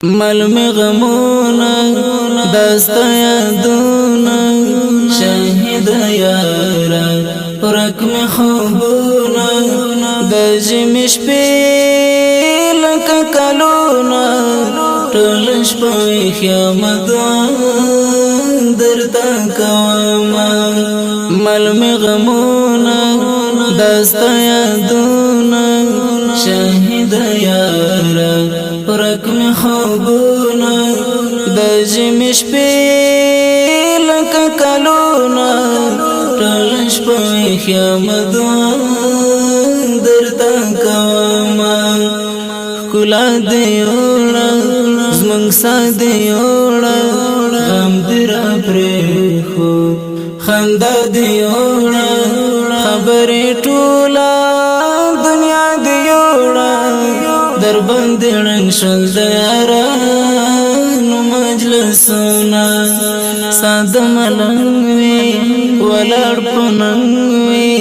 ملمی غمونا دستا یادونا شاهد یارا ورک می خوبونا د ژمي شپې لکه کلونا ټول شپه خیامت درته کوما ملمی غمونا دستا یادونا شاهد یارا ورک می خوبونا د ژمي شپې لکه کلونا ټول شپه خیامت درته کوما ښکلا دې وړه زموږ ساه دې وړه غم دې راپرېښود خندا دې وړه خبرې ټوله دنیا دې وړه درباندې ړنګ شول د یارانو مجلسونه ساده ملنګ وي ولاړ په ننګ وي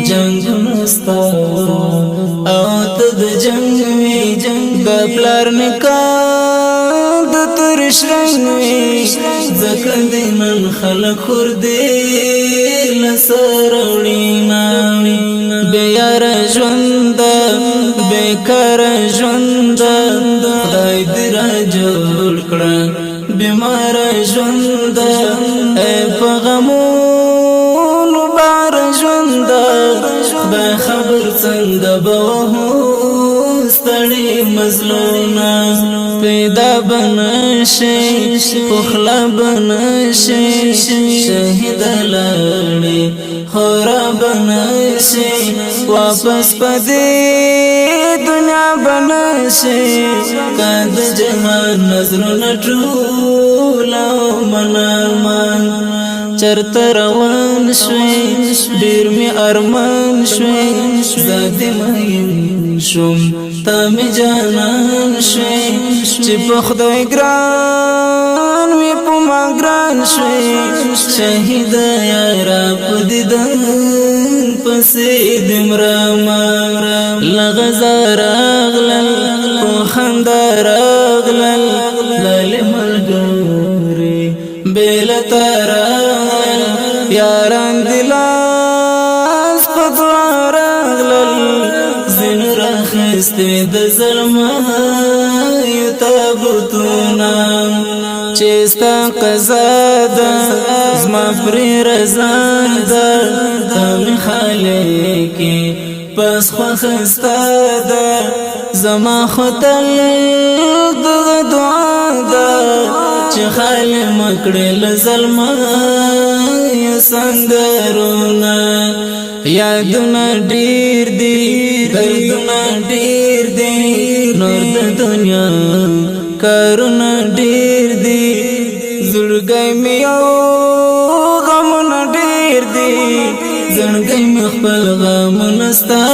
جنګونه ستا او ته د جنګ وي د پلار نکاح د تورې شرنګ وي ځکه دې نن خلک خور دې له سره وړينا بې یاره ژونده بیکاره ژونده خدای دې را جوړ کړه بیماره ژونده ای په غمونو بار ژونده خدای خبر څنګه به وهو ستړي مظلومه پیدا بنشي پخلا بنشي شهید لاړې خورا بنشي واپس پدې دنیا بنشي کاند جهان نظرونه ټول منارمان چرته روان شوي ډېر می ارمان شوي زادې مین شوم تا می جانان شوي چې په خدای ګران وي په ما ګران شوي شهید یارا په دیدن پسې دمراما لغزا راغلل په خندا راغلل لالې ملګري بیلتا راغلل یاران دلاس په دعا راغلل زین راخسته د ظلمایو تابوتونه چې ستا قضا ده زما پرې رضا ده ته مې خالقې پس خوښه ستا ده زما خو تل دغه دعا ده چې خالق مکړې له ظلمایو سنګرونه یادونه ډېر دي دردونه ډېر دي نور د دنیا کارونه ډېر دي زړګی مې یو غمونه ډېر دي زړګی مې خپل غمونه ستا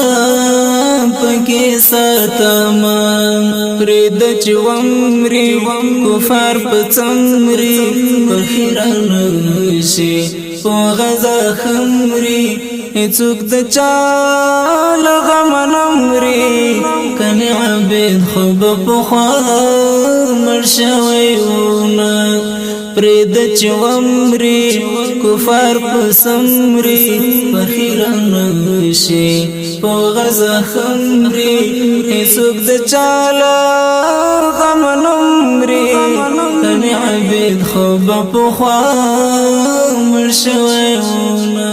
پکې ساتمه پرېږده چې ومري کفار په څمري پخیران شي په غزا خمري هیڅوک د چا له غمه نه مري کنې عبید خو به پخوا مړ شوی وونه پرېږده چې ومري کفار په څمري پخیران شي په غزا خمري هیڅوک د چا له غمه نه مري کنې عبید خو به پخوا مړ شوی وونه